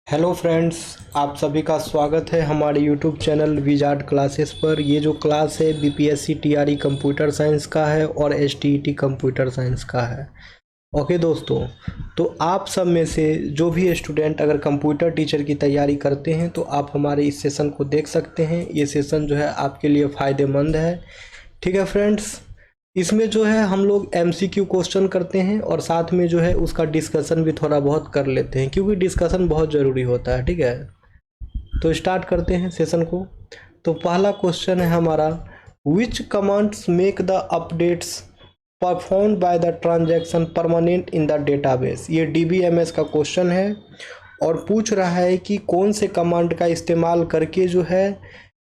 Hello friends, आप सभी का स्वागत है हमारे यूट्यूब चैनल विजार्ड क्लासेस पर। ये जो क्लास है बीपीएससी टीआरई कंप्यूटर साइंस का है और एसटीईटी कंप्यूटर साइंस का है। ओके दोस्तों, तो आप सब में से जो भी स्टूडेंट अगर कंप्यूटर टीचर की तैयारी करते हैं तो आप हमारे इस सेशन को देख सकते हैं। ये सेशन जो है आपके लिए फ़ायदेमंद है। ठीक है फ्रेंड्स, इसमें जो है हम लोग एमसीक्यू क्वेश्चन करते हैं और साथ में जो है उसका डिस्कशन भी थोड़ा बहुत कर लेते हैं, क्योंकि डिस्कशन बहुत ज़रूरी होता है। ठीक है, तो स्टार्ट करते हैं सेशन को। तो पहला क्वेश्चन है हमारा, which commands make the updates perform by the transaction permanent in the database. ये डीबीएमएस का क्वेश्चन है और पूछ रहा है कि कौन से कमांड का इस्तेमाल करके जो है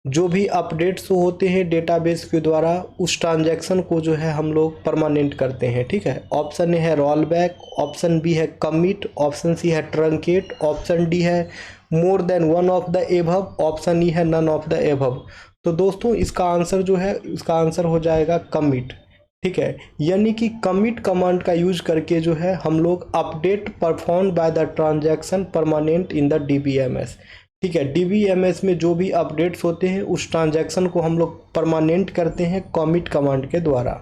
जो भी अपडेट्स होते हैं डेटाबेस के द्वारा उस ट्रांजैक्शन को जो है हम लोग परमानेंट करते हैं। ठीक है, ऑप्शन ए है रोल बैक, ऑप्शन बी है कमिट, ऑप्शन सी है ट्रंकेट, ऑप्शन डी है more than one of the above, option E है नन ऑफ द एबव। तो दोस्तों इसका आंसर जो है, इसका आंसर हो जाएगा कमिट। ठीक है, यानी कि कमिट कमांड का यूज करके जो है हम लोग update perform by the transaction permanent in the DBMS. ठीक है, डीबीएमएस में जो भी अपडेट्स होते हैं उस ट्रांजैक्शन को हम लोग परमानेंट करते हैं कमिट कमांड के द्वारा।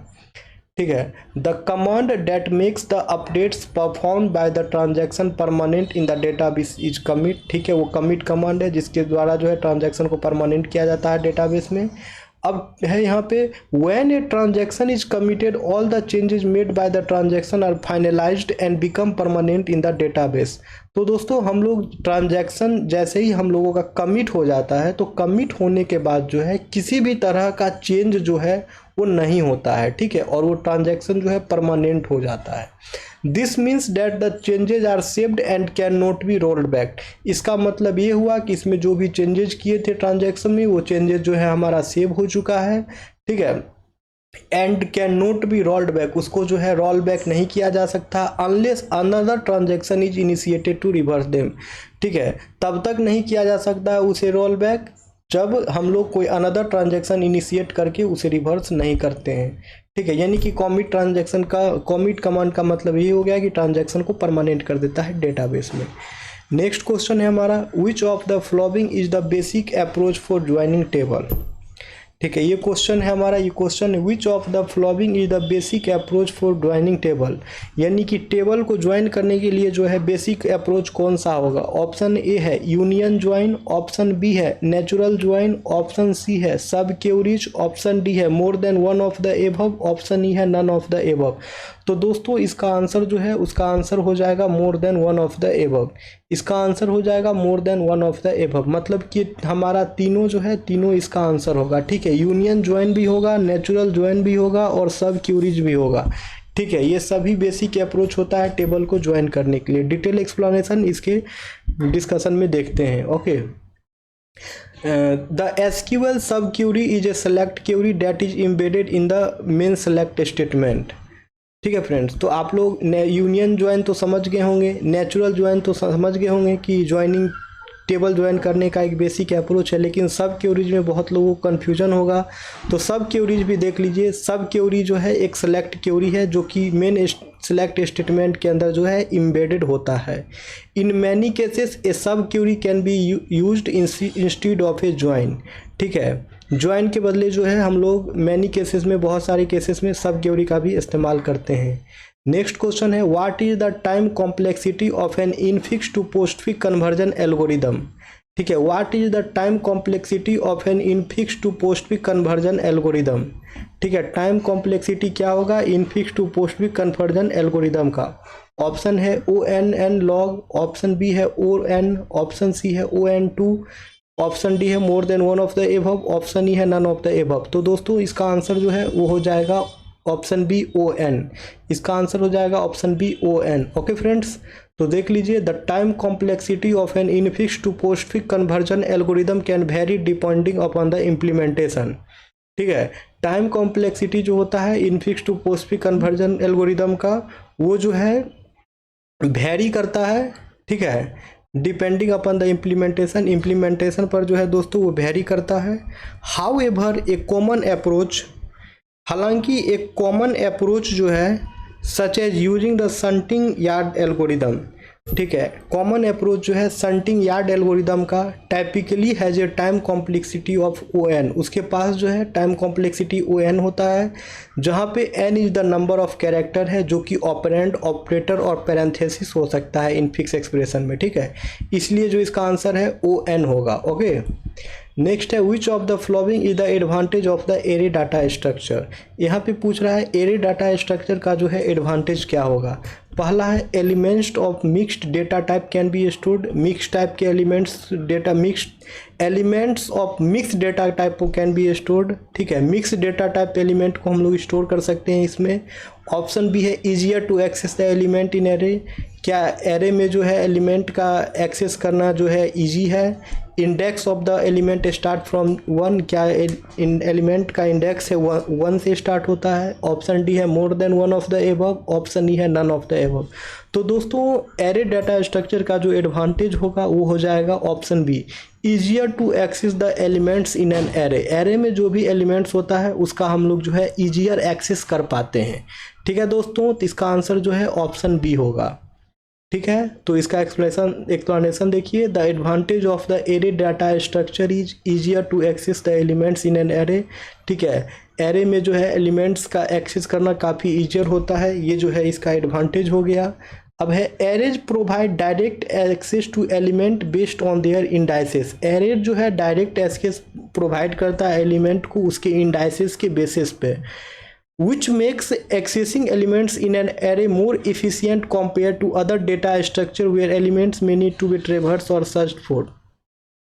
ठीक है, the command that makes the updates perform by the transaction permanent in the database is commit. ठीक है, वो कमिट कमांड है जिसके द्वारा जो है ट्रांजैक्शन को परमानेंट किया जाता है डेटाबेस में। अब है यहाँ पे, when a transaction is committed all the changes made by the transaction are finalised and become permanent in the database. तो दोस्तों हम लोग ट्रांजैक्शन जैसे ही हम लोगों का कमिट हो जाता है तो कमिट होने के बाद जो है किसी भी तरह का चेंज जो है वो नहीं होता है। ठीक है, और वो ट्रांजैक्शन जो है परमानेंट हो जाता है। This means that the changes are saved and can not be rolled back. इसका मतलब ये हुआ कि इसमें जो भी चेंजेज किए थे ट्रांजैक्शन में वो चेंजेस जो है हमारा सेव हो चुका है। ठीक है, and can not be rolled back, उसको जो है रोल बैक नहीं किया जा सकता unless another transaction is initiated to reverse them. ठीक है, तब तक नहीं किया जा सकता है उसे रोल बैक जब हम लोग कोई अनदर ट्रांजैक्शन इनिशिएट करके उसे रिवर्स नहीं करते हैं। ठीक है, यानी कि कमिट ट्रांजैक्शन का, कमिट कमांड का मतलब ये हो गया कि ट्रांजैक्शन को परमानेंट कर देता है डेटाबेस में। नेक्स्ट क्वेश्चन है हमारा, विच of the following is the basic approach for joining table. ठीक है, ये क्वेश्चन है हमारा, ये क्वेश्चन है which of the following is the basic approach for joining table, यानी कि टेबल को ज्वाइन करने के लिए जो है बेसिक अप्रोच कौन सा होगा। ऑप्शन ए है यूनियन ज्वाइन, ऑप्शन बी है नेचुरल ज्वाइन, ऑप्शन सी है सब क्वेरीज, ऑप्शन डी है more than one of the above, option E है नन ऑफ द एबव। तो दोस्तों इसका आंसर जो है उसका आंसर हो जाएगा मोर than one of the above. इसका आंसर हो जाएगा मोर than one of the above, मतलब कि हमारा तीनों जो है तीनों इसका आंसर होगा। ठीक है, यूनियन ज्वाइन भी होगा, नेचुरल ज्वाइन भी होगा और सब क्यूरीज भी होगा। ठीक है, ये सभी बेसिक अप्रोच होता है टेबल को ज्वाइन करने के लिए। डिटेल एक्सप्लेनेशन इसके डिस्कशन में देखते हैं। Okay, the SQL sub query is a select query that is embedded in the main select statement. ठीक है फ्रेंड्स, तो आप लोग यूनियन ज्वाइन तो समझ गए होंगे, नेचुरल ज्वाइन तो समझ गए होंगे कि ज्वाइनिंग टेबल ज्वाइन करने का एक बेसिक अप्रोच है, लेकिन सब क्वेरीज में बहुत लोगों को कन्फ्यूजन होगा। तो सब क्वेरीज भी देख लीजिए। सब क्वेरी जो है एक सेलेक्ट क्वेरी है जो कि मेन सेलेक्ट स्टेटमेंट के अंदर जो है इम्बेडेड होता है। इन मैनी केसेस ए सब query can be used instead of A join. ठीक है, ज्वाइन के बदले जो है हम लोग मैनी केसेस में, बहुत सारे केसेस में सब क्वेरी का भी इस्तेमाल करते हैं। नेक्स्ट क्वेश्चन है, what is the time complexity of an infix to postfix conversion algorithm. ठीक है, what is the time complexity of an infix to postfix conversion algorithm. ठीक है, टाइम कॉम्प्लेक्सिटी क्या होगा infix to postfix conversion algorithm का। Option है ONN log, option B है ON, option C है ON2, ऑप्शन डी है more than one of the above, option E है नन ऑफ द एबव। तो दोस्तों इसका आंसर जो है वो हो जाएगा ऑप्शन बी ON। इसका आंसर हो जाएगा option B ON। Okay friends, तो देख लीजिए, the time complexity of an infix to postfix conversion algorithm can vary depending upon the implementation. ठीक है, टाइम कॉम्प्लेक्सिटी जो होता है infix to postfix conversion algorithm का, वो जो है वेरी करता है। ठीक है, depending upon the implementation, implementation पर जो है दोस्तों वो वेरी करता है। How ever a common approach, हालांकि एक कॉमन अप्रोच जो है such as using the shunting yard algorithm, ठीक है। कॉमन अप्रोच जो है शंटिंग यार्ड एल्गोरिदम का typically has a time complexity of ON, उसके पास जो है टाइम कॉम्प्लेक्सिटी ON होता है, जहाँ पे n is the number of character है जो कि ऑपरेंड, ऑपरेटर और पैरेंथेसिस हो सकता है इन फिक्स एक्सप्रेशन में। ठीक है, इसलिए जो इसका आंसर है ON होगा। ओके, नेक्स्ट है which of the following is the advantage of the array data structure. यहाँ पे पूछ रहा है एरे डाटा स्ट्रक्चर का जो है एडवांटेज क्या होगा। पहला है elements of mixed data type can be stored, mix type के elements data mixed elements of mix data type को कैन बी स्टोर्ड। ठीक है, मिक्स डेटा टाइप एलिमेंट को हम लोग स्टोर कर सकते हैं इसमें। ऑप्शन बी है easier to access the element in array, क्या एरे में जो है एलिमेंट का एक्सेस करना जो है ईजी है। Index of the element start from 1, क्या इन एलिमेंट का इंडेक्स है 1 से स्टार्ट होता है। ऑप्शन डी है more than one of the above, option E है नन ऑफ द एबव। तो दोस्तों एरे डाटा स्ट्रक्चर का जो एडवांटेज होगा वो हो जाएगा option B, easier to access the elements in an array. Array में जो भी एलिमेंट्स होता है उसका हम लोग जो है ईजियर एक्सेस कर पाते हैं। ठीक है दोस्तों, तो इसका आंसर जो है ऑप्शन बी होगा। ठीक है, तो इसका एक्सप्लेनेशन देखिए, the advantage of the array data structure is easier to access the elements in an array. ठीक है, एरे में जो है एलिमेंट्स का एक्सेस करना काफ़ी ईजियर होता है, ये जो है इसका एडवांटेज हो गया। अब है arrays provide direct access to element based on their indices. Arrays जो है डायरेक्ट एक्सेस प्रोवाइड करता है एलिमेंट को उसके इंडाइसेस के बेसिस पे, which makes accessing elements in an array more efficient compared to other data structure where elements may need to be traversed or searched for।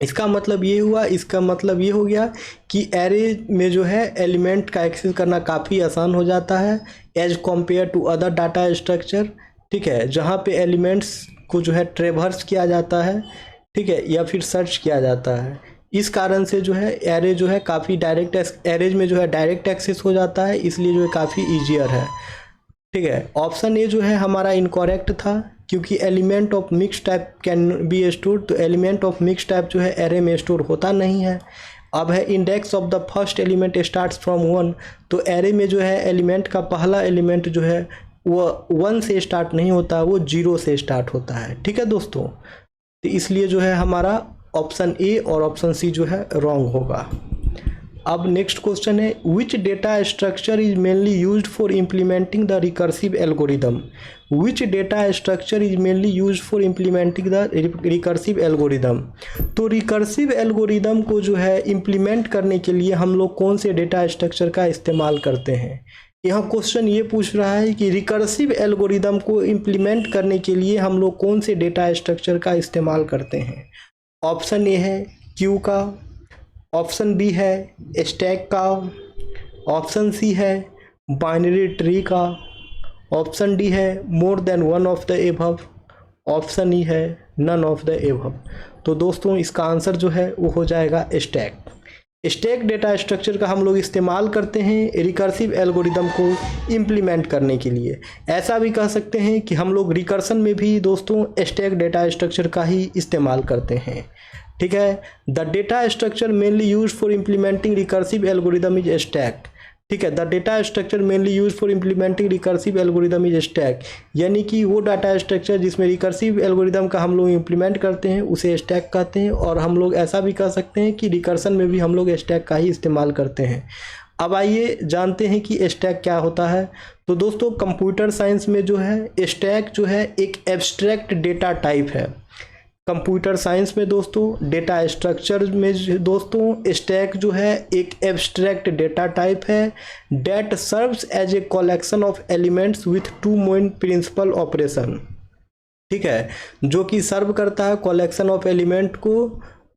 इसका मतलब ये हुआ, इसका मतलब ये हो गया कि एरे में जो है एलिमेंट का एक्सेस करना काफ़ी आसान हो जाता है as compare to other data structure. ठीक है, जहाँ पे एलिमेंट्स को जो है ट्रेवर्स किया जाता है, ठीक है, या फिर सर्च किया जाता है। इस कारण से जो है एरे जो है काफ़ी डायरेक्ट एरेज में जो है डायरेक्ट एक्सेस हो जाता है, इसलिए जो है काफ़ी ईजियर है। ठीक है, ऑप्शन ए जो है हमारा इनकॉरेक्ट था, क्योंकि element of mix type can B store, तो एलिमेंट ऑफ मिक्स टाइप जो है एरे में स्टोर होता नहीं है। अब है index of the first element starts from 1, तो एरे में जो है एलिमेंट का पहला एलिमेंट जो है वो 1 से स्टार्ट नहीं होता, वो 0 से स्टार्ट होता है। ठीक है दोस्तों, तो इसलिए जो है हमारा ऑप्शन ए और ऑप्शन सी जो है रॉन्ग होगा। अब नेक्स्ट क्वेश्चन है which data structure is mainly used for implementing the recursive algorithm. Which data structure is mainly used for implementing the recursive algorithm. तो रिकर्सिव एल्गोरिदम को जो है इम्प्लीमेंट करने के लिए हम लोग कौन से डेटा स्ट्रक्चर का इस्तेमाल करते हैं। यहाँ क्वेश्चन ये पूछ रहा है कि रिकर्सिव एल्गोरिदम को इम्प्लीमेंट करने के लिए हम लोग कौन से डेटा स्ट्रक्चर का इस्तेमाल करते हैं। ऑप्शन ए है क्यू का, ऑप्शन बी है स्टैक का, ऑप्शन सी है बाइनरी ट्री का, ऑप्शन डी है more than one of the above, option E है नन ऑफ द एबव। तो दोस्तों इसका आंसर जो है वो हो जाएगा स्टैक। स्टैक डेटा स्ट्रक्चर का हम लोग इस्तेमाल करते हैं रिकर्सिव एल्गोरिदम को इम्प्लीमेंट करने के लिए। ऐसा भी कह सकते हैं कि हम लोग रिकर्सन में भी दोस्तों स्टैक डेटा स्ट्रक्चर का ही इस्तेमाल करते हैं। ठीक है, the data structure mainly use for implementing recursive algorithm is stack. ठीक है, the data structure mainly use for implementing recursive algorithm is stack, यानी कि वो डाटा स्ट्रक्चर जिसमें रिकर्सिव एल्गोरिदम का हम लोग इम्प्लीमेंट करते हैं उसे स्टैक कहते हैं। और हम लोग ऐसा भी कह सकते हैं कि रिकर्सन में भी हम लोग स्टैक का ही इस्तेमाल करते हैं। अब आइए जानते हैं कि स्टैक क्या होता है। तो दोस्तों कंप्यूटर साइंस में जो है स्टैक जो है एक एब्स्ट्रैक्ट डेटा टाइप है। कंप्यूटर साइंस में दोस्तों डेटा स्ट्रक्चर में दोस्तों स्टैक जो है एक एब्स्ट्रैक्ट डेटा टाइप है that serves as a collection of elements with two main principle operation. ठीक है, जो कि सर्व करता है कलेक्शन ऑफ एलिमेंट को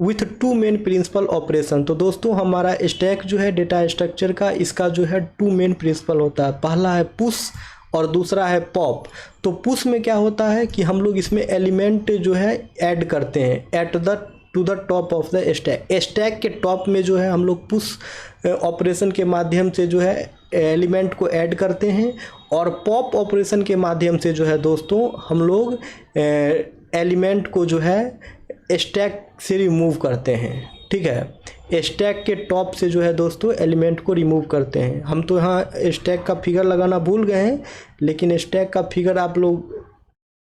with two main principle operation. तो दोस्तों हमारा स्टैक जो है डेटा स्ट्रक्चर का इसका जो है टू मेन प्रिंसिपल होता है, पहला है पुश और दूसरा है पॉप। तो पुश में क्या होता है कि हम लोग इसमें एलिमेंट जो है ऐड करते हैं to the top of the stack. Stack के टॉप में जो है हम लोग पुश ऑपरेशन के माध्यम से जो है एलिमेंट को ऐड करते हैं और पॉप ऑपरेशन के माध्यम से जो है दोस्तों हम लोग एलिमेंट को जो है स्टैक से रिमूव करते हैं। ठीक है, स्टैक के टॉप से जो है दोस्तों एलिमेंट को रिमूव करते हैं। हम तो यहाँ स्टैक का फिगर लगाना भूल गए हैं, लेकिन स्टैक का फिगर आप लोग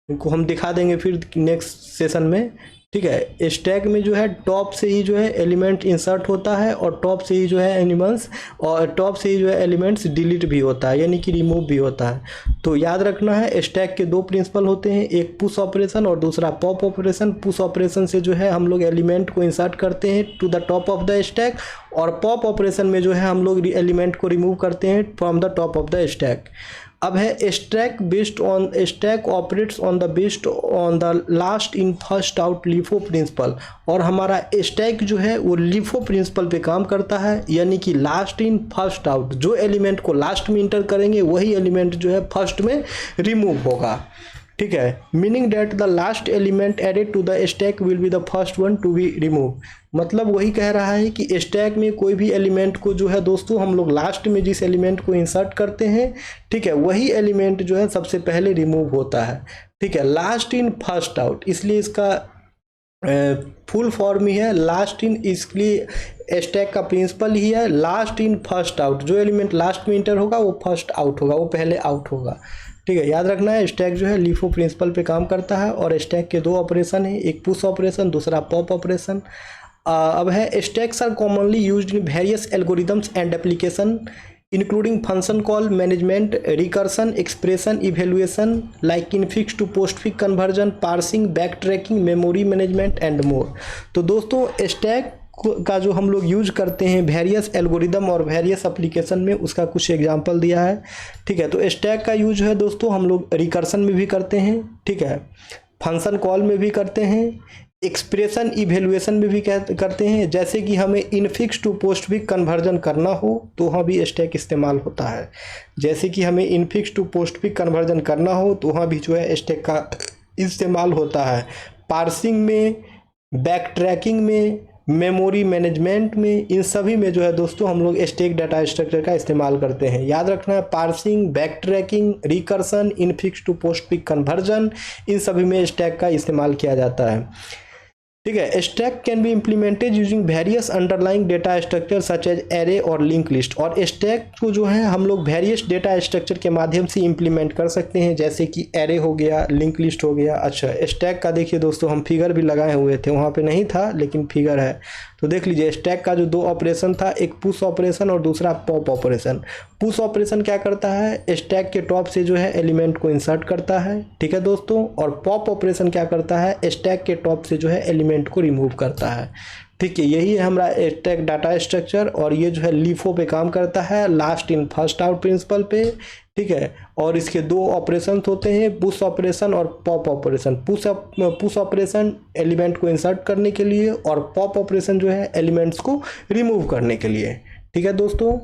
इनको हम दिखा देंगे फिर नेक्स्ट सेशन में, ठीक है। स्टैक में जो है टॉप से ही जो है एलिमेंट इंसर्ट होता है और टॉप से ही जो है एनिमल्स और टॉप से ही जो है एलिमेंट्स डिलीट भी होता है, यानी कि रिमूव भी होता है। तो याद रखना है स्टैक के दो प्रिंसिपल होते हैं, एक पुश ऑपरेशन और दूसरा पॉप ऑपरेशन। पुश ऑपरेशन से जो है हम लोग एलिमेंट को इंसर्ट करते हैं to the top of the stack, और पॉप ऑपरेशन में जो है हम लोग एलिमेंट को रिमूव करते हैं from the top of the stack. अब है stack operates on the based on the last in first out LIFO principle, और हमारा स्टैक जो है वो लिफो प्रिंसिपल पे काम करता है, यानी कि लास्ट इन फर्स्ट आउट, जो एलिमेंट को लास्ट में इंटर करेंगे वही एलिमेंट जो है फर्स्ट में रिमूव होगा, ठीक है। Meaning that the last element added to the stack will be the first one to be remove. मतलब वही कह रहा है कि स्टैक में कोई भी एलिमेंट को जो है दोस्तों हम लोग लास्ट में जिस एलिमेंट को इंसर्ट करते हैं, ठीक है, वही एलिमेंट जो है सबसे पहले रिमूव होता है, ठीक है। लास्ट इन फर्स्ट आउट, इसलिए इसका फुल फॉर्म ही है लास्ट इन, इसलिए स्टैक का प्रिंसिपल ही है लास्ट इन फर्स्ट आउट। जो एलिमेंट लास्ट में इंटर होगा वो फर्स्ट आउट होगा, वो पहले आउट होगा, ठीक है। याद रखना है स्टैक जो है लिफो प्रिंसिपल पे काम करता है, और स्टैक के दो ऑपरेशन है, एक पुश ऑपरेशन दूसरा पॉप ऑपरेशन। अब है stacks are commonly used in various algorithms and application including function call management, recursion, expression evaluation like infix to postfix conversion, parsing, backtracking, memory management and more. तो दोस्तों stack का जो हम लोग use करते हैं various algorithm और various application में, उसका कुछ एग्जांपल दिया है, ठीक है। तो स्टैक का यूज है दोस्तों हम लोग रिकर्सन में भी करते हैं, ठीक है, फंक्शन कॉल में भी करते हैं, एक्सप्रेशन इवेल्युएशन में भी करते हैं। जैसे कि हमें infix to postfix conversion करना हो तो वहाँ भी स्टैक इस्तेमाल होता है। जैसे कि हमें infix to postfix conversion करना हो तो वहाँ भी जो है स्टैक का इस्तेमाल होता है। पार्सिंग में, बैक ट्रैकिंग में, मेमोरी मैनेजमेंट में, इन सभी में जो है दोस्तों हम लोग स्टैक डाटा स्ट्रक्चर का इस्तेमाल करते हैं। याद रखना है parsing, backtracking, recursion, infix to postfix conversion, इन सभी में स्टैक का इस्तेमाल किया जाता है, ठीक है। Stack can be implemented using various underlying data structure such as array और लिंक लिस्ट। और स्टैक को जो है हम लोग वेरियस डेटा स्ट्रक्चर के माध्यम से इम्प्लीमेंट कर सकते हैं, जैसे कि एरे हो गया, लिंक लिस्ट हो गया। अच्छा स्टैक का देखिए दोस्तों हम फिगर भी लगाए हुए थे, वहाँ पे नहीं था लेकिन फिगर है, तो देख लीजिए स्टैक का जो दो ऑपरेशन था, एक पुश ऑपरेशन और दूसरा पॉप ऑपरेशन। पुश ऑपरेशन क्या करता है, स्टैक के टॉप से जो है एलिमेंट को इंसर्ट करता है, ठीक है दोस्तों, और पॉप ऑपरेशन क्या करता है, स्टैक के टॉप से जो है एलिमेंट को रिमूव करता है, ठीक है। यही है हमारा स्टैक डाटा स्ट्रक्चर, और ये जो है लीफो पे काम करता है, last in first out principle पे, ठीक है। और इसके दो ऑपरेशन होते हैं, पुश ऑपरेशन और pop operation. Push operation element को इंसर्ट करने के लिए, और पॉप ऑपरेशन जो है एलिमेंट्स को रिमूव करने के लिए, ठीक है दोस्तों।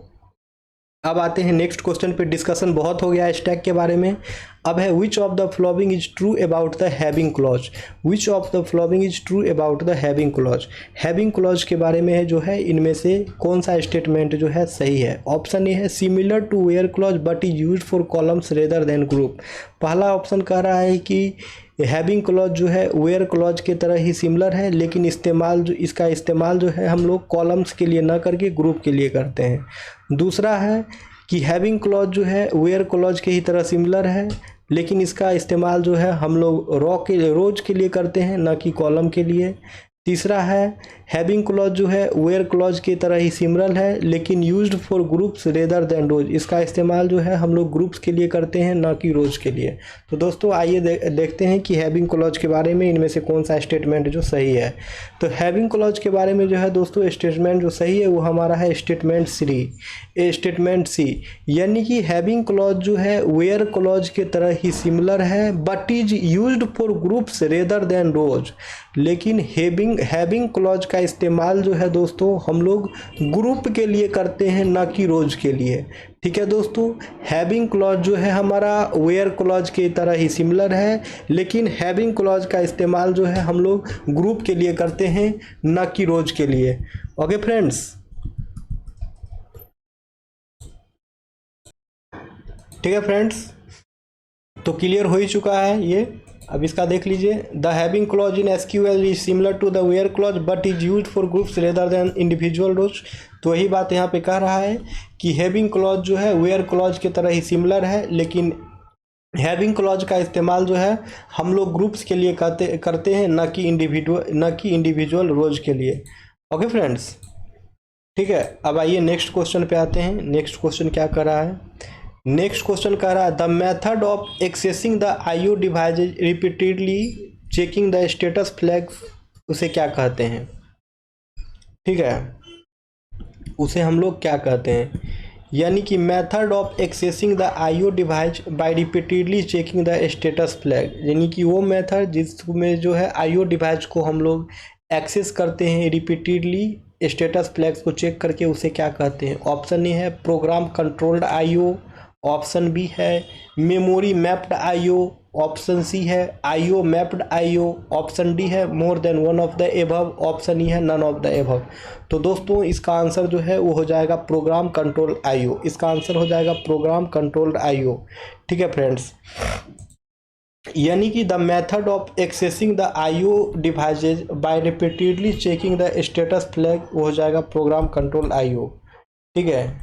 अब आते हैं नेक्स्ट क्वेश्चन पे। डिस्कशन बहुत हो गया स्टैक के बारे में। अब है which of the following is true about the having clause. Which of the following is true about the having clause. Having clause के बारे में है जो है इनमें से कौन सा स्टेटमेंट जो है सही है। ऑप्शन ए है similar to where clause but is used for columns rather than group. पहला ऑप्शन कह रहा है कि हैविंग क्लॉज जो है वेयर क्लॉज के तरह ही सिमिलर है, लेकिन इसका इस्तेमाल जो है हम लोग कॉलम्स के लिए ना करके ग्रुप के लिए करते हैं। दूसरा है कि हैविंग क्लॉज जो है वेयर क्लॉज के ही तरह सिमिलर है, लेकिन इसका इस्तेमाल जो है हम लोग रोज के लिए करते हैं, ना कि कॉलम के लिए। तीसरा है हैविंग क्लॉज जो है वेयर क्लॉज की तरह ही सिमिलर है, लेकिन used for groups rather than rows. इसका इस्तेमाल जो है हम लोग ग्रुप्स के लिए करते हैं, ना कि रोज के लिए। तो दोस्तों आइए देखते हैं कि हैविंग क्लॉज के बारे में इनमें से कौन सा स्टेटमेंट जो सही है। तो हैविंग क्लॉज के बारे में जो है दोस्तों स्टेटमेंट जो सही है वो हमारा है स्टेटमेंट सी, यानी कि हैविंग क्लॉज जो है वेयर क्लॉज के तरह ही सिमिलर है but is used for groups rather than rows. लेकिन हैविंग क्लॉज का इस्तेमाल जो है दोस्तों हम लोग ग्रुप के लिए करते हैं, ना कि रोज के लिए, ठीक है दोस्तों। हैविंग क्लॉज जो है हमारा वेयर क्लॉज की तरह ही सिमिलर है, लेकिन हैविंग क्लॉज का इस्तेमाल जो है हम लोग ग्रुप के लिए करते हैं, ना कि रोज के लिए। ओके फ्रेंड्स, ठीक है फ्रेंड्स, तो क्लियर हो ही चुका है ये। अब इसका देख लीजिए, the having clause in SQL is similar to the where clause but is used for groups rather than individual rows. तो वही बात यहाँ पे कह रहा है कि हैविंग क्लॉज जो है वेयर क्लॉज की तरह ही सिमिलर है, लेकिन हैविंग क्लॉज का इस्तेमाल जो है हम लोग ग्रुप्स के लिए करते हैं, न कि इंडिविजुअल रोज के लिए। ओके फ्रेंड्स, ठीक है। अब आइए नेक्स्ट क्वेश्चन पे आते हैं। नेक्स्ट क्वेश्चन क्या कर रहा है? नेक्स्ट क्वेश्चन कह रहा है the method of accessing the IO device repeatedly checking the status flag, उसे क्या कहते हैं? ठीक है, उसे हम लोग क्या कहते हैं? यानी कि method of accessing the IO device by repeatedly checking the status flag, यानी कि वो मेथड जिसमें जो है आईओ डिवाइस को हम लोग एक्सेस करते हैं रिपीटेडली स्टेटस फ्लैग्स को चेक करके, उसे क्या कहते हैं? ऑप्शन ए है program controlled IO, option B है memory mapped IO, option C है IO mapped IO, option D है more than one of the above, option E है नन ऑफ द एबव। तो दोस्तों इसका आंसर जो है वो हो जाएगा प्रोग्राम कंट्रोल आईओ। इसका आंसर हो जाएगा प्रोग्राम कंट्रोल्ड आईओ। ठीक है फ्रेंड्स, यानी कि the method of accessing the IO devices by repeatedly checking the status flag, वो हो जाएगा प्रोग्राम कंट्रोल आईओ। ठीक है,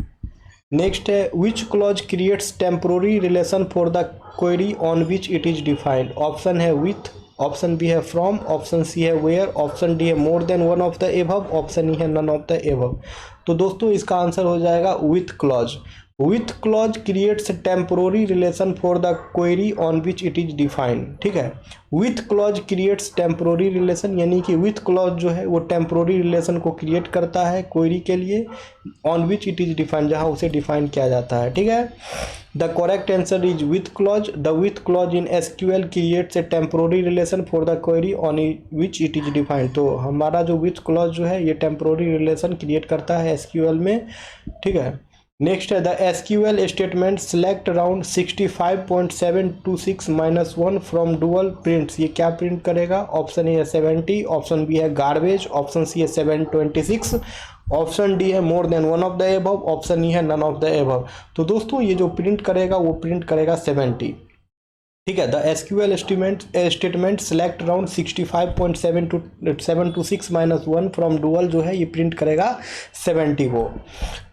नेक्स्ट है which clause creates temporary relation for the query on which it is defined. Option है with, option B है from, option C है where, option D है more than one of the above, option E है none of the above. तो दोस्तों इसका answer हो जाएगा with clause. With clause creates temporary relation for the query on which it is defined. ठीक है, with clause creates temporary relation, यानी कि विथ क्लॉज जो है वो टेम्पोररी रिलेशन को क्रिएट करता है क्वेरी के लिए on which it is defined, जहाँ उसे डिफाइन किया जाता है। ठीक है, the correct answer is with clause. The with clause in SQL creates a temporary relation for the query on which it is defined. तो हमारा जो विथ क्लॉज जो है ये टेम्पोररी रिलेशन क्रिएट करता है एसक्यूएल में। ठीक है, नेक्स्ट है the SQL statement select around 65.726 -1 from dual prints, ये क्या प्रिंट करेगा? ऑप्शन ए है 70, ऑप्शन बी है गार्बेज, ऑप्शन सी है 726, ऑप्शन डी है more than one of the above, option E है नन ऑफ द एबव। तो दोस्तों ये जो प्रिंट करेगा वो प्रिंट करेगा 70। ठीक है, the SQL statement select around 65.726 -1 from dual जो है ये प्रिंट करेगा 70 को।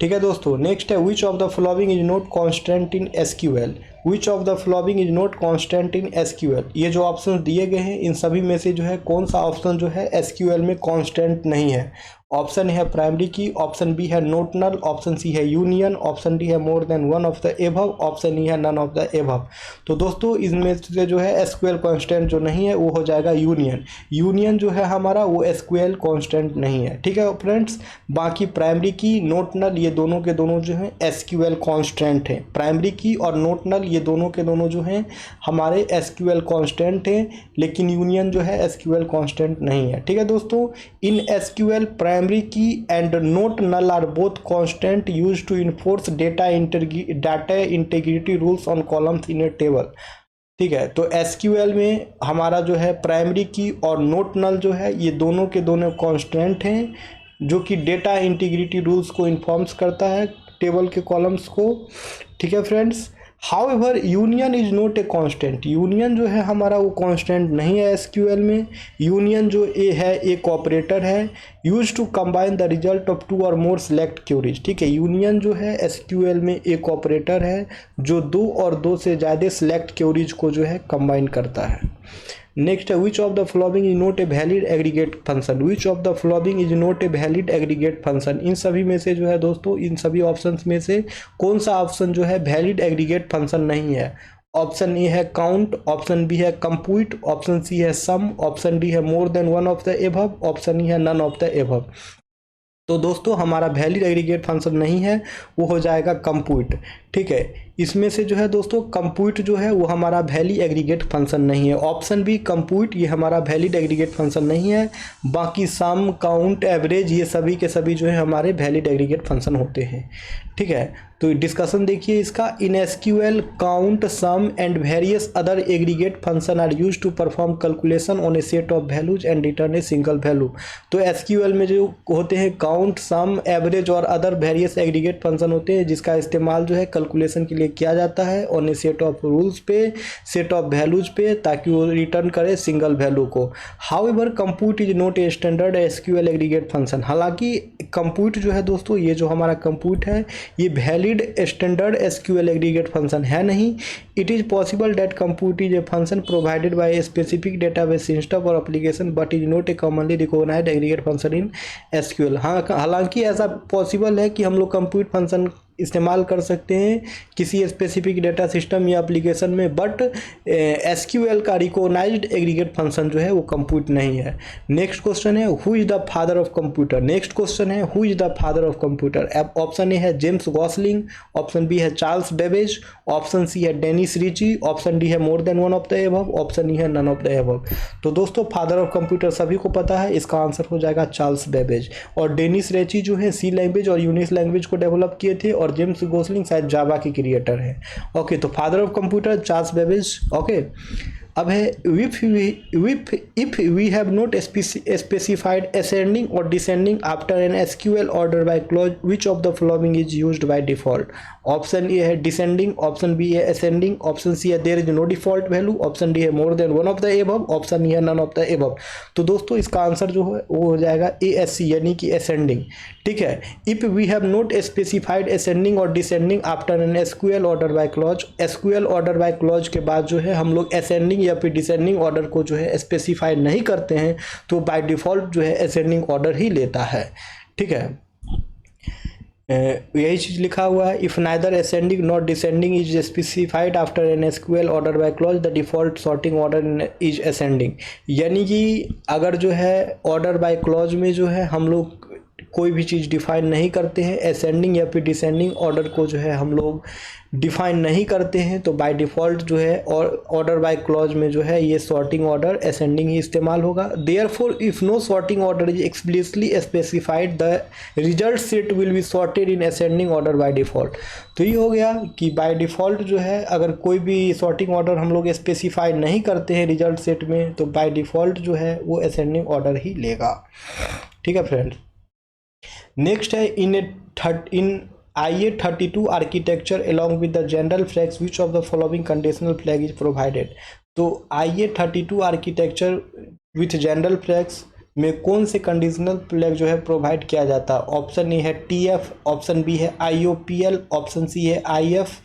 ठीक है दोस्तों, नेक्स्ट है which of the following is not constant in SQL. Which of the following is not constant in SQL, ये जो ऑप्शन दिए गए हैं इन सभी में से जो है कौन सा ऑप्शन जो है एसक्यूएल में कांस्टेंट नहीं है? ऑप्शन है प्राइमरी की, ऑप्शन बी है नोट नल, ऑप्शन सी है यूनियन, ऑप्शन डी है more than one of the above, option E है नन ऑफ द एबव। तो दोस्तों इसमें से जो है एसक्यूएल कांस्टेंट जो नहीं है वो हो जाएगा यूनियन। यूनियन जो है हमारा वो एसक्यूएल कांस्टेंट नहीं है। ठीक है फ्रेंड्स, बाकी प्राइमरी की, नोट नल ये दोनों के दोनों जो है एसक्यूएल कांस्टेंट है। प्राइमरी की और नोट नल ये दोनों के दोनों जो हैं हमारे एसक्यूएल कांस्टेंट हैं, लेकिन यूनियन जो है एसक्यूएल कांस्टेंट नहीं है। ठीक है दोस्तों, in SQL primary key and not null are both constant used to enforce data integrity rules on columns in a table. ठीक है, तो एसक्यूएल में हमारा जो है प्राइमरी की और नोट नल जो है ये दोनों के दोनों कांस्टेंट हैं, जो कि डेटा इंटीग्रिटी रूल्स को इन्फॉर्म्स करता है टेबल के कॉलम्स को। ठीक है friends, however union is not a constant. Union जो है हमारा वो कांस्टेंट नहीं है एसक्यूएल में। यूनियन जो ए है एक ऑपरेटर है use to combine the result of two और मोर सेलेक्ट क्यूरीज। ठीक है, यूनियन जो है एसक्यूएल में एक ऑपरेटर है जो दो और दो से ज़्यादा सेलेक्ट क्यूरीज को जो है कंबाइन करता है। नेक्स्ट है which of the following is not a valid aggregate function. Which of the following is not a valid aggregate function, इन सभी में से जो है दोस्तों इन सभी ऑप्शंस में से कौन सा ऑप्शन जो है वैलिड एग्रीगेट फंक्शन नहीं है? ऑप्शन ए है काउंट, ऑप्शन बी है कंप्यूट, ऑप्शन सी है सम, ऑप्शन डी है more than one of the above, option E है नन ऑफ द एबव। तो दोस्तों हमारा वैलिड एग्रीगेट फंक्शन नहीं है, वो हो जाएगा कंप्यूट। ठीक है, इसमें से जो है दोस्तों कंप्यूट जो है वो हमारा वैलिड एग्रीगेट फंक्शन नहीं है। ऑप्शन बी कंप्यूट ये हमारा वैलिड एग्रीगेट फंक्शन नहीं है। बाकी सम, काउंट, एवरेज ये सभी के सभी जो है हमारे वैलिड एग्रीगेट फंक्शन होते हैं। ठीक है, तो डिस्कशन देखिए इसका। In SQL count, sum and various other aggregate function are use to perform calculation on a set of values and return a single value. तो एसक्यूएल में जो होते हैं काउंट, सम, एवरेज और अदर वेरियस एग्रीगेट फंक्शन होते हैं जिसका इस्तेमाल जो है कैलकुलेशन के लिए किया जाता है on a set of rules पे, सेट ऑफ वैल्यूज पे, ताकि वो रिटर्न करे सिंगल वैल्यू को। However compute is not a standard SQL aggregate function. हालांकि कंप्यूट जो है दोस्तों ये जो हमारा कंप्यूट है ये valid need standard SQL aggregate function है नहीं। It is possible that compute is a function provided by a specific database system or application but is not a commonly recognised aggregate function in SQL. हाँ, हालांकि ऐसा possible है कि हम लोग compute function इस्तेमाल कर सकते हैं किसी स्पेसिफिक डेटा सिस्टम या एप्लीकेशन में, बट एसक्यूएल का रिकॉग्नाइज्ड एग्रीगेट फंक्शन जो है वो कंप्यूट नहीं है। नेक्स्ट क्वेश्चन है who is the father of computer. Next question है who is the father of computer. Option A है जेम्स गॉसलिंग, ऑप्शन बी है चार्ल्स बेबेज, ऑप्शन सी है डेनिस रिची, ऑप्शन डी है more than one of the above, option E है none of the above. तो दोस्तों father of computer सभी को पता है, इसका आंसर हो जाएगा चार्ल्स बेबेज। और डेनिस रिची जो है सी लैंग्वेज और यूनिक्स लैंग्वेज को डेवलप किए थे, और जेम्स गोसलिंग शायद जावा के क्रिएटर है। ओके, तो father of computer Charles Babbage. Okay, अब है if we have not specified ascending or descending after an SQL order by clause, which of the following is used by default? Option A है descending, option B है ascending, option C है there is no default value, option D है more than one of the above, option E है none of the above. तो दोस्तों इसका answer जो है वो हो जाएगा ASC यानी कि असेंडिंग। ठीक है, if we have not specified ascending और descending after an SQL order by clause, SQL order by clause के बाद जो है हम लोग असेंडिंग या फिर डिसेंडिंग ऑर्डर को जो है स्पेसिफाई नहीं करते हैं, तो बाय डिफॉल्ट जो है असेंडिंग ऑर्डर ही लेता है। ठीक है, यही चीज़ लिखा हुआ है, if neither ascending not descending is specified after an SQL order by clause the default sorting order is ascending. यानी कि अगर जो है ऑर्डर बाय क्लॉज में जो है हम लोग कोई भी चीज़ डिफाइन नहीं करते हैं, असेंडिंग या फिर डिसेंडिंग ऑर्डर को जो है हम लोग डिफाइन नहीं करते हैं, तो बाय डिफ़ॉल्ट जो है और ऑर्डर बाय क्लॉज में जो है ये सॉर्टिंग ऑर्डर असेंडिंग ही इस्तेमाल होगा। Therefore if no sorting order is explicitly specified the result set will be sorted in ascending order by default. तो ये हो गया कि बाय डिफ़ॉल्ट जो है अगर कोई भी सॉर्टिंग ऑर्डर हम लोग स्पेसिफाई नहीं करते हैं रिजल्ट सेट में, तो बाय डिफ़ॉल्ट जो है वो असेंडिंग ऑर्डर ही लेगा। ठीक है फ्रेंड्स, नेक्स्ट है इन IA32 architecture along with the general flags which of the following conditional flag is provided। तो IA32 architecture with general flags में कौन से कंडीशनल फ्लैग जो है प्रोवाइड किया जाता है। ऑप्शन ए है TF, ऑप्शन बी है IOPL, ऑप्शन सी है IF,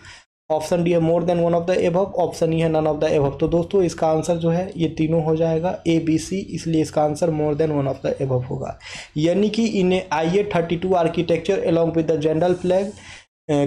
ऑप्शन डी है more than one of the above, option E है नन ऑफ द एबव। तो दोस्तों इसका आंसर जो है ये तीनों हो जाएगा ABC, इसलिए इसका answer more than one of the above होगा। यानी कि इन IA32 architecture along with the general flag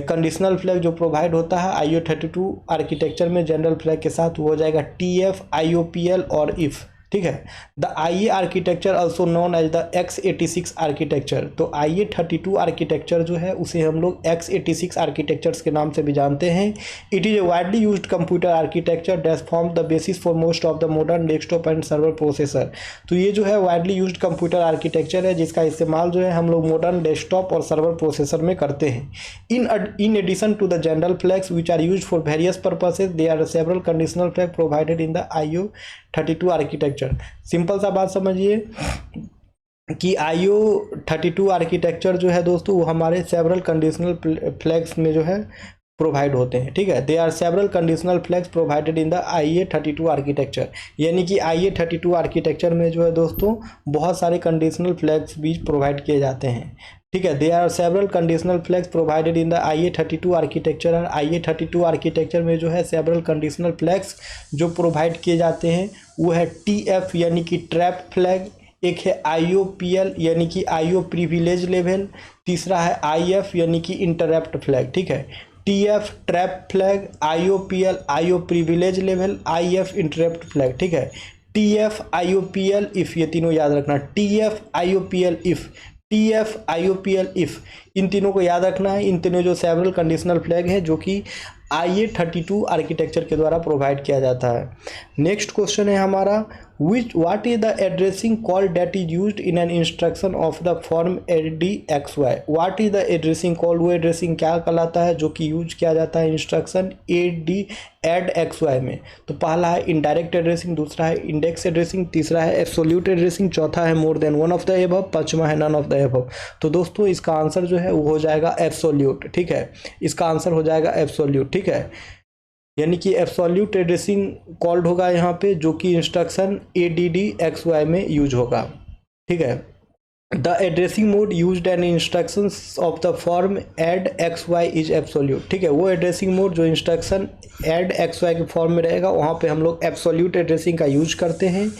conditional flag जो प्रोवाइड होता है IA32 आर्किटेक्चर में जनरल फ्लैग के साथ, वो हो जाएगा TF, IOPL और IF। ठीक है, the IA architecture also known as the X86 architecture. तो IA32 आर्किटेक्चर जो है उसे हम लोग X86 आर्किटेक्चर्स के नाम से भी जानते हैं। It is a widely used computer architecture that form the basis for most of the modern desktop and server processor. तो ये जो है वाइडली यूज्ड कंप्यूटर आर्किटेक्चर है जिसका इस्तेमाल जो है हम लोग मॉडर्न डेस्कटॉप और सर्वर प्रोसेसर में करते हैं। In addition to the general flags which are used for various purposes, they are several conditional flag provided in the IO32 architecture. Simple सा बात समझिए कि IO32 आर्किटेक्चर जो है दोस्तों वो हमारे सेवरल कंडीशनल फ्लैग्स में जो है प्रोवाइड होते हैं। ठीक है, they are several conditional flags provided in the IA32 architecture. यानी कि IA32 आर्किटेक्चर में जो है दोस्तों बहुत सारे कंडीशनल फ्लैग्स भी प्रोवाइड किए जाते हैं। ठीक है, they are several conditional flags provided in the IA32 architecture. और IA32 आर्किटेक्चर में जो है सेवरल कंडीशनल फ्लैग्स जो प्रोवाइड किए जाते हैं वो है TF यानी कि ट्रैप फ्लैग, एक है IOPL यानी कि IO प्रिविलेज लेवल, तीसरा है IF यानी कि इंटरप्ट फ्लैग। ठीक है, TF trap flag, IOPL IO privilege level, IF interrupt flag. ठीक है, TF IOPL IF, ये तीनों याद रखना, TF IOPL IF, TF IOPL IF, इन तीनों को याद रखना है। इन तीनों जो सेवरल कंडीशनल फ्लैग है जो कि IA32 आर्किटेक्चर के द्वारा प्रोवाइड किया जाता है। नेक्स्ट क्वेश्चन है हमारा what is the addressing call that is used in an instruction of the form ADXY। what is the addressing call, वो एड्रेसिंग क्या कहलाता है जो कि यूज किया जाता है इंस्ट्रक्शन ADXY में। तो पहला है इनडायरेक्ट एड्रेसिंग, दूसरा है इंडेक्स एड्रेसिंग, तीसरा है एब्सोल्यूट एड्रेसिंग, चौथा है more than one of the above, पांचवा है नन ऑफ द एबव। तो दोस्तों इसका आंसर जो है वो हो जाएगा एब्सोल्यूट। ठीक है, इसका आंसर हो जाएगा एब्सोल्यूट। ठीक है, यानी कि एब्सोल्यूट एड्रेसिंग कॉल्ड होगा यहाँ पे जो कि इंस्ट्रक्शन ADDXY में यूज होगा। ठीक है, the addressing mode used an instructions of the form add x y is absolute. ठीक है, वो एड्रेसिंग मोड जो इंस्ट्रक्शन ऐड एक्स वाई के फॉर्म में रहेगा वहाँ पे हम लोग एब्सोल्यूट एड्रेसिंग का यूज करते हैं।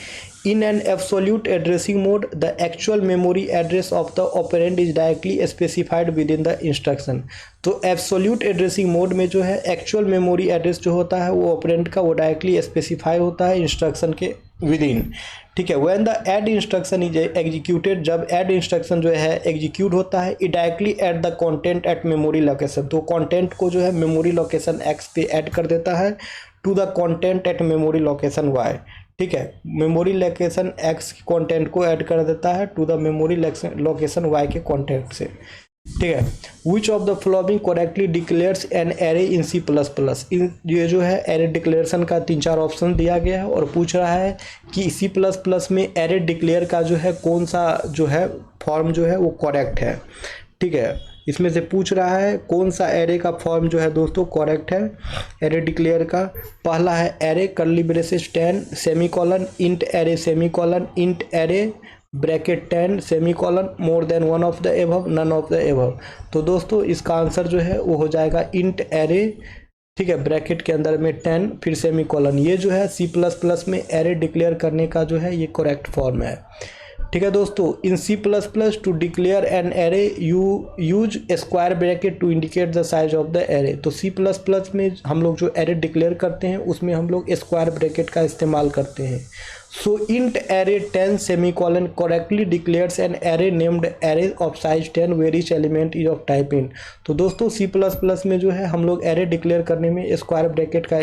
In an absolute addressing mode the actual memory address of the operand is directly specified with in the instruction. तो एब्सोल्यूट एड्रेसिंग मोड में जो है एक्चुअल मेमोरी एड्रेस जो होता है वो ऑपरेंड का वो डायरेक्टली स्पेसिफाई होता है इंस्ट्रक्शन के विद इन। ठीक है, when the add instruction is executed, जब ऐड इंस्ट्रक्शन जो है एग्जीक्यूट होता है, it directly add the content at memory location. तो कंटेंट को जो है मेमोरी लोकेशन एक्स पे ऐड कर देता है to the content at memory location y. ठीक है, मेमोरी लोकेशन एक्स कंटेंट को ऐड कर देता है to the memory location y के कंटेंट से। ठीक है, which of the following correctly declares an array in C plus plus. ये जो है एरे डिक्लेरेशन का 3-4 ऑप्शन दिया गया है और पूछ रहा है कि सी प्लस प्लस में एरे डिक्लेयर का जो है कौन सा जो है फॉर्म जो है वो करेक्ट है। ठीक है, इसमें से पूछ रहा है कौन सा एरे का फॉर्म जो है दोस्तों करेक्ट है एरे डिक्लेयर का। पहला है array curly braces 10 semicolon int array semicolon int array bracket 10 semicolon more than one of the above none of the above. तो दोस्तों इसका आंसर जो है वो हो जाएगा इंट एरे। ठीक है, ब्रैकेट के अंदर में 10 फिर सेमीकोलन। ये जो है सी प्लस प्लस में एरे डिक्लेयर करने का जो है ये करेक्ट फॉर्म है। ठीक है दोस्तों, in C plus plus to declare an array you use square bracket to indicate the size of the array. तो सी प्लस प्लस में हम लोग जो एरे डिक्लेयर करते हैं उसमें हम लोग स्क्वायर ब्रैकेट का इस्तेमाल करते हैं। So int array 10 semicolon correctly declares an array named array of size 10 where each element is of type int. तो दोस्तों सी प्लस प्लस में जो है हम लोग एरे डिक्लेयर करने में स्क्वायर ब्रैकेट का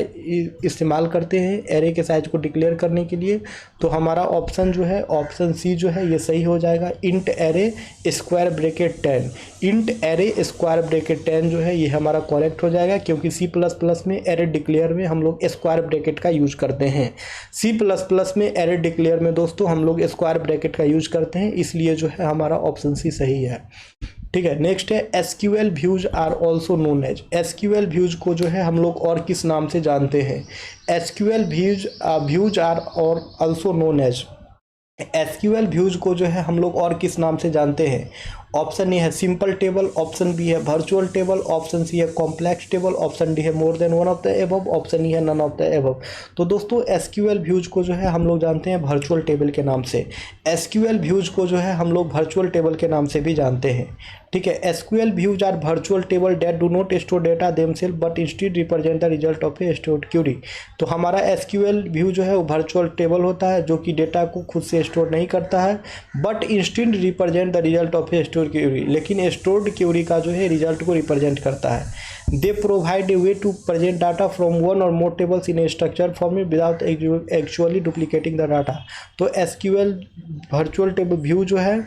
इस्तेमाल करते हैं एरे के साइज को डिक्लेयर करने के लिए। तो हमारा ऑप्शन जो है ऑप्शन सी जो है ये सही हो जाएगा, int array square bracket 10। Int array square bracket 10 जो है ये हमारा करेक्ट हो जाएगा क्योंकि सी प्लस प्लस में एरे डिक्लेयर में हम लोग स्क्वायर ब्रैकेट का यूज करते हैं। सी प्लस प्लस में एरे डिक्लेयर में दोस्तों हम लोग स्क्वायर ब्रैकेट का यूज करते हैं, इसलिए जो है हमारा ऑप्शन सी सही है। ठीक है, नेक्स्ट है SQL views are also known as. SQL views को जो है हम लोग और किस नाम से जानते हैं। एसक्यूएल व्यूज आर और also known as. SQL views को जो है हम लोग और किस नाम से जानते हैं। ऑप्शन ए है सिंपल टेबल, ऑप्शन बी है वर्चुअल टेबल, ऑप्शन सी है कॉम्प्लेक्स टेबल, ऑप्शन डी है more than one of the above, option E है नन ऑफ द एबव। तो दोस्तों एसक्यूएल व्यूज को जो है हम लोग जानते हैं वर्चुअल टेबल के नाम से। एसक्यूएल व्यूज को जो है हम लोग वर्चुअल टेबल के नाम से भी जानते हैं। ठीक है, SQL views are virtual table that do not store data themselves but instead represent the result of a stored query. तो हमारा एसक्यूएल व्यू जो है वो वर्चुअल टेबल होता है जो कि डेटा को खुद से स्टोर नहीं करता है but instead represent the result of a store query, लेकिन स्टोर्ड क्यूरी का जो है रिजल्ट को रिप्रेजेंट करता है। They provide a way to present data from one or more tables in a structure form without actually duplicating the data. तो SQL virtual table view जो है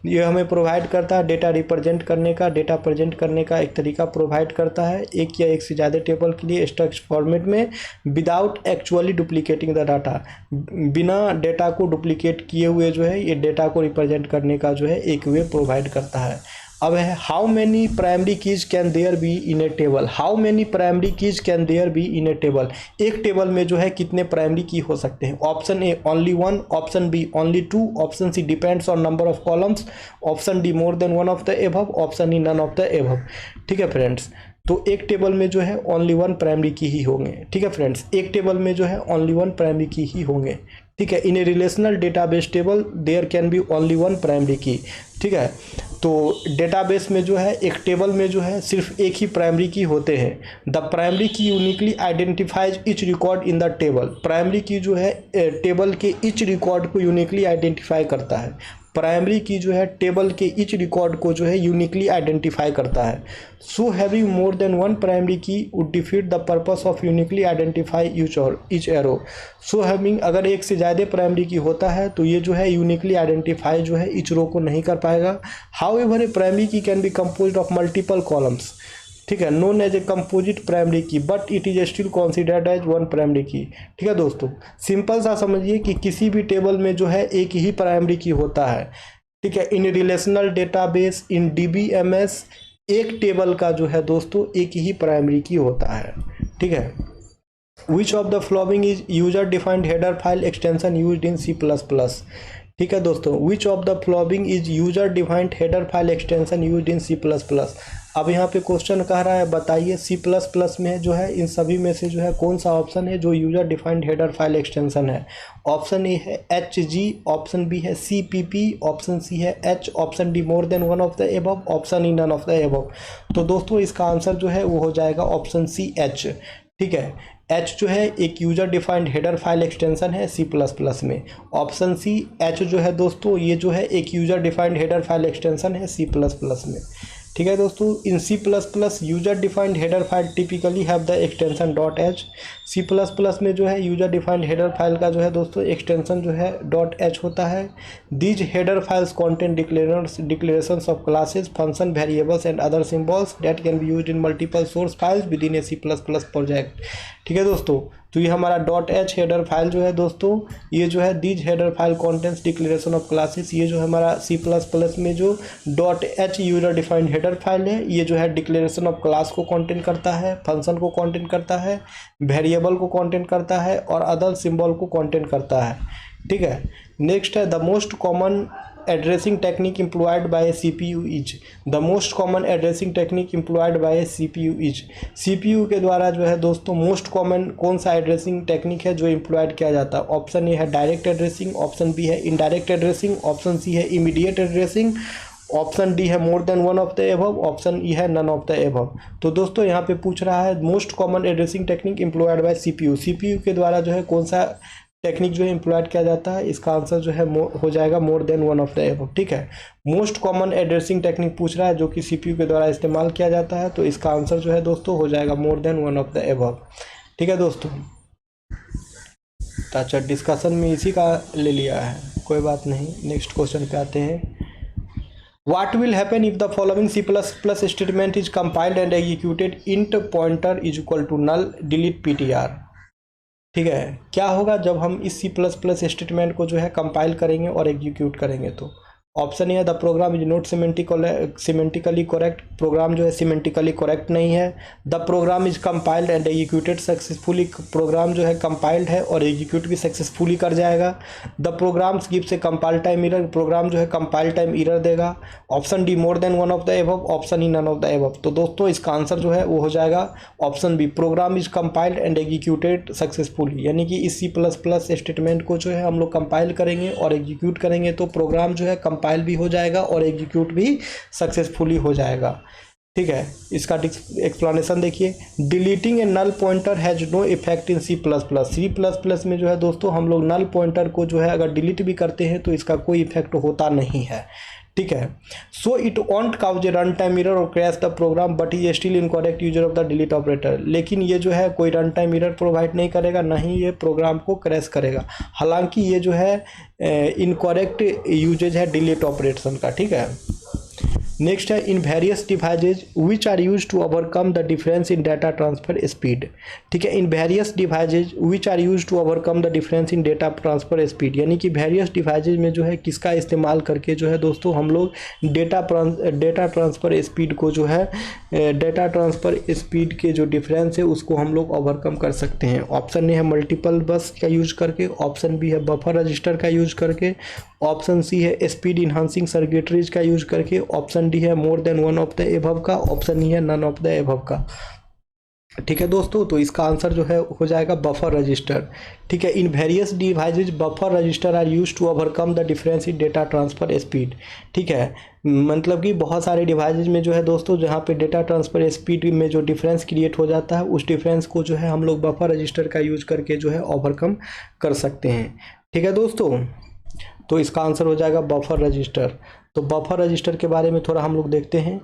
ये हमें प्रोवाइड करता है डेटा रिप्रेजेंट करने का, डेटा प्रेजेंट करने का एक तरीका प्रोवाइड करता है एक या एक से ज़्यादा टेबल के लिए स्ट्रक्चर फॉर्मेट में without actually duplicating the data. बिना डेटा को डुप्लीकेट किए हुए जो है ये डेटा को रिप्रेजेंट करने का जो है एक वे प्रोवाइड करता है। अब है how many primary keys can there be in a table. How many primary keys can there be in a table. एक टेबल में जो है कितने प्राइमरी की हो सकते हैं। Option A only 1, option B only 2, option C depends on number of columns, option D more than one of the above, option E none of the above. ठीक है फ्रेंड्स, तो एक टेबल में जो है ओनली 1 प्राइमरी की ही होंगे। ठीक है फ्रेंड्स, एक टेबल में जो है ओनली 1 प्राइमरी की ही होंगे। ठीक है, in a relational database table there can be only 1 primary key. ठीक है, तो डेटाबेस में जो है एक टेबल में जो है सिर्फ एक ही प्राइमरी की होते हैं। द प्राइमरी की uniquely identifies etch record in the table. Primary की जो है टेबल के इच रिकॉर्ड को यूनिकली आइडेंटिफाई करता है। प्राइमरी की जो है टेबल के इच रिकॉर्ड को जो है यूनिकली आइडेंटिफाई करता है। So having more than 1 primary key would defeat the purpose of uniquely identify each row. So having अगर एक से ज़्यादा प्राइमरी की होता है तो ये जो है यूनिकली आइडेंटिफाई जो है इच रो को नहीं कर पाएगा। However a primary key can be composed of multiple columns. ठीक है, known as a composite primary key but it is still considered as 1 primary key. ठीक है दोस्तों, सिंपल सा समझिए कि किसी भी टेबल में जो है एक ही प्राइमरी की होता है। ठीक है, इन रिलेशनल डेटाबेस इन डीबीएमएस एक टेबल का जो है दोस्तों एक ही प्राइमरी की होता है। ठीक है, which of the following is user defined header file extension used in C++। ठीक है दोस्तों, which of the following is user defined header file extension used in C plus plus. अब यहाँ पे क्वेश्चन कह रहा है बताइए सी प्लस प्लस में जो है इन सभी में से जो है कौन सा ऑप्शन है जो user defined header file extension है। ऑप्शन ए है HG, ऑप्शन बी है CPP, ऑप्शन सी है H, option D more than one of the above, option E none of the above. तो दोस्तों इसका आंसर जो है वो हो जाएगा ऑप्शन सी H। ठीक है, H जो है एक user defined header file extension है सी प्लस प्लस में। ऑप्शन सी H जो है दोस्तों ये जो है एक user defined header file extension है सी प्लस प्लस में। ठीक है दोस्तों, in C plus plus user defined header file typically have the extension .h। C plus plus में जो है यूजर डिफाइंड हेडर फाइल का जो है दोस्तों एक्सटेंशन जो है .h होता है। These header files content declarations of classes, function, variables and other symbols that can be used in multiple source files within a C plus plus project. ठीक है दोस्तों, तो ये हमारा .h हेडर फाइल जो है दोस्तों ये जो है these header file contents declaration of classes, ये जो हमारा सी प्लस प्लस में जो .h user defined header file है ये जो है डिक्लेरेशन ऑफ क्लास को कंटेंट करता है, फंक्शन को कंटेंट करता है, वेरिएबल को कंटेंट करता है और अदर सिंबल को कंटेंट करता है। ठीक है, नेक्स्ट है the most common addressing technique employed by A CPU is. The most common addressing technique employed by A CPU is. CPU के द्वारा जो है दोस्तों मोस्ट कॉमन कौन सा एड्रेसिंग टेक्निक है जो एम्प्लॉयड किया जाता है। ऑप्शन ए है डायरेक्ट एड्रेसिंग, ऑप्शन बी है इनडायरेक्ट एड्रेसिंग, ऑप्शन सी है इमीडिएट एड्रेसिंग, ऑप्शन डी है more than one of the above, option E है नन ऑफ द एबव। तो दोस्तों यहाँ पे पूछ रहा है most common addressing technique employed by CPU। CPU के द्वारा जो है कौन सा टेक्निक जो है एम्प्लॉयड किया जाता है, इसका आंसर जो है हो जाएगा मोर than one of the above. ठीक है, मोस्ट कॉमन एड्रेसिंग टेक्निक पूछ रहा है जो कि CPU के द्वारा इस्तेमाल किया जाता है, तो इसका आंसर जो है दोस्तों हो जाएगा मोर than one of the above. ठीक है दोस्तों, अच्छा डिस्कशन में इसी का ले लिया है, कोई बात नहीं। नेक्स्ट क्वेश्चन पे आते हैं। What will happen if the following C++ statement is compiled and executed? int pointer is equal to null, delete ptr। ठीक है, क्या होगा जब हम इस C++ स्टेटमेंट को जो है कंपाइल करेंगे और एग्जीक्यूट करेंगे। तो ऑप्शन ए है the program is not semantically correct, program जो है सिमेंटिकली करेक्ट नहीं है। The program is compiled and executed successfully, program जो है कंपाइल्ड है और एग्जीक्यूट भी सक्सेसफुली कर जाएगा। The programs gives a compile time error, program जो है कंपाइल टाइम एरर देगा। Option D more than one of the above, option E none of the above. तो दोस्तों इसका आंसर जो है वो हो जाएगा option B, program is compiled and executed successfully. यानी कि इस C++ स्टेटमेंट को जो है हम लोग कंपाइल करेंगे और एग्जीक्यूट करेंगे तो प्रोग्राम जो है कंपाइल भी हो जाएगा और एग्जीक्यूट भी सक्सेसफुली हो जाएगा। ठीक है, इसका एक्सप्लेनेशन देखिए। Deleting a null pointer has no effect in C++। में जो है दोस्तों हम लोग नल पॉइंटर को जो है अगर डिलीट भी करते हैं तो इसका कोई इफेक्ट होता नहीं है। ठीक है, so it won't cause a run time error और crash the program but is still incorrect user of the delete operator. लेकिन ये जो है कोई रन टाइम एरर प्रोवाइड नहीं करेगा, ना ही ये प्रोग्राम को क्रैश करेगा। हालांकि ये जो है इनकरेक्ट यूजेज है डिलीट ऑपरेशन का। ठीक है, नेक्स्ट है in various devices which are use to overcome the difference in data transfer speed. ठीक है, in various devices which are use to overcome the difference in data transfer speed, यानी कि various devices में जो है किसका इस्तेमाल करके जो है दोस्तों हम लोग डेटा ट्रांसफ़र स्पीड को जो है डेटा ट्रांसफ़र स्पीड के जो डिफरेंस है उसको हम लोग ओवरकम कर सकते हैं। ऑप्शन ए है मल्टीपल बस का यूज करके, ऑप्शन बी है बफर रजिस्टर का यूज करके, ऑप्शन सी है स्पीड इन्हांसिंग सर्किटरीज का यूज करके, ऑप्शन डी है more than one of the above का, ऑप्शन ई है नन ऑफ द एबव का। ठीक है दोस्तों, तो इसका आंसर जो है हो जाएगा बफर रजिस्टर। ठीक है, in various devices buffer register are use to overcome the difference in data transfer speed. ठीक है, मतलब कि बहुत सारे डिवाइसेज में जो है दोस्तों जहाँ पे डेटा ट्रांसफर स्पीड में जो डिफरेंस क्रिएट हो जाता है उस डिफरेंस को जो है हम लोग बफर रजिस्टर का यूज करके जो है ओवरकम कर सकते हैं। ठीक है दोस्तों, तो इसका आंसर हो जाएगा बफर रजिस्टर। तो बफर रजिस्टर के बारे में थोड़ा हम लोग देखते हैं।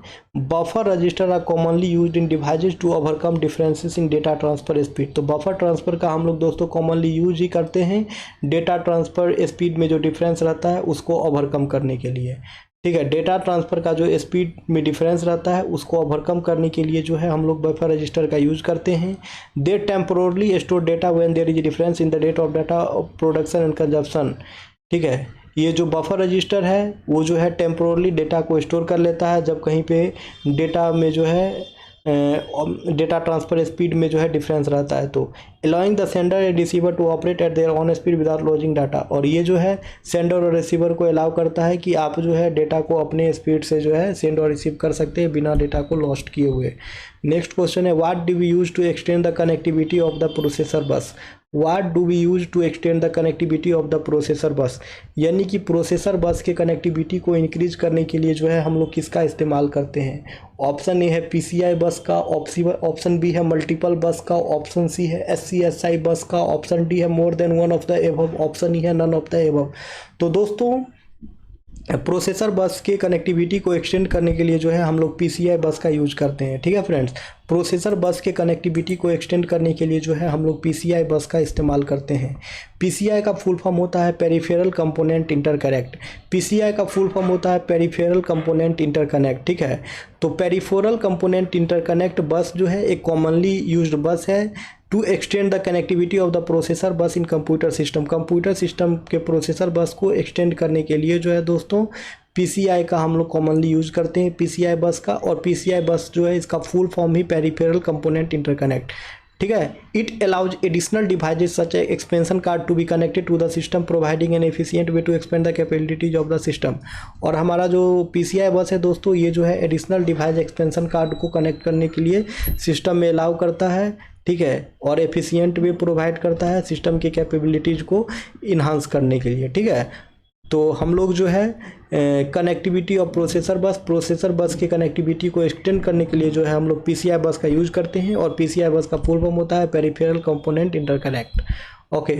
Buffer register are commonly used in devices to overcome differences in data transfer speed. तो बफर ट्रांसफर का हम लोग दोस्तों कॉमनली यूज ही करते हैं डेटा ट्रांसफर स्पीड में जो डिफरेंस रहता है उसको ओवरकम करने के लिए। ठीक है, डेटा ट्रांसफ़र का जो स्पीड में डिफरेंस रहता है उसको ओवरकम करने के लिए जो है हम लोग बफर रजिस्टर का यूज करते हैं। They temporarily store data when there is difference in the rate of data production and consumption. ठीक है, ये जो बफर रजिस्टर है वो जो है टेम्पोरली डेटा को स्टोर कर लेता है जब कहीं पे डेटा में जो है डेटा ट्रांसफ़र स्पीड में जो है डिफरेंस रहता है। तो allowing the sender and receiver to operate at their own speed without logging data, और ये जो है सेंडर और रिसीवर को अलाउ करता है कि आप जो है डेटा को अपने स्पीड से जो है सेंड और रिसीव कर सकते हैं बिना डेटा को लॉस्ट किए हुए। नेक्स्ट क्वेश्चन है, what do we use to extend the connectivity of the processor bus. What do we use to extend the connectivity of the processor bus, यानी कि प्रोसेसर बस के कनेक्टिविटी को इंक्रीज करने के लिए जो है हम लोग किसका इस्तेमाल करते हैं। ऑप्शन ए है PCI बस का, ऑप्शन बी है मल्टीपल बस का, ऑप्शन सी है SCSI बस का, ऑप्शन डी है more than one of the above, option E है नन ऑफ द एबव। तो दोस्तों प्रोसेसर बस के कनेक्टिविटी को एक्सटेंड करने के लिए जो है हम लोग PCI बस का यूज करते हैं। ठीक है फ्रेंड्स, प्रोसेसर बस के कनेक्टिविटी को एक्सटेंड करने के लिए जो है हम लोग PCI बस का इस्तेमाल करते हैं। PCI का फुल फॉर्म होता है पेरिफेरल कंपोनेंट इंटरकनेक्ट। PCI का फुल फॉर्म होता है पेरिफेरल कंपोनेंट इंटरकनेक्ट। ठीक है, तो पेरिफेरल कंपोनेंट इंटरकनेक्ट बस जो है एक कॉमनली यूज्ड बस है to extend the connectivity of the processor bus in computer system. Computer system के प्रोसेसर बस को एक्सटेंड करने के लिए जो है दोस्तों PCI का हम लोग कॉमनली यूज करते हैं, PCI बस का। और PCI बस जो है इसका फुल फॉर्म ही पेरिफेरल कंपोनेंट इंटरकनेक्ट। ठीक है, it allows additional devices such a expansion card to be connected to the system providing an efficient way to expand the capabilities of the system. और हमारा जो PCI बस है दोस्तों, ये जो है एडिशनल डिवाइस एक्सपेंशन कार्ड को कनेक्ट करने के लिए सिस्टम में अलाउ करता है। ठीक है, और एफिशिएंट वे प्रोवाइड करता है सिस्टम की कैपेबिलिटीज़ को इन्हांस करने के लिए। ठीक है, तो हम लोग जो है कनेक्टिविटी ऑफ प्रोसेसर बस के कनेक्टिविटी को एक्सटेंड करने के लिए जो है हम लोग PCI बस का यूज करते हैं। और PCI बस का फुल फॉर्म होता है पेरिफेरल कंपोनेंट इंटरकनेक्ट। ओके,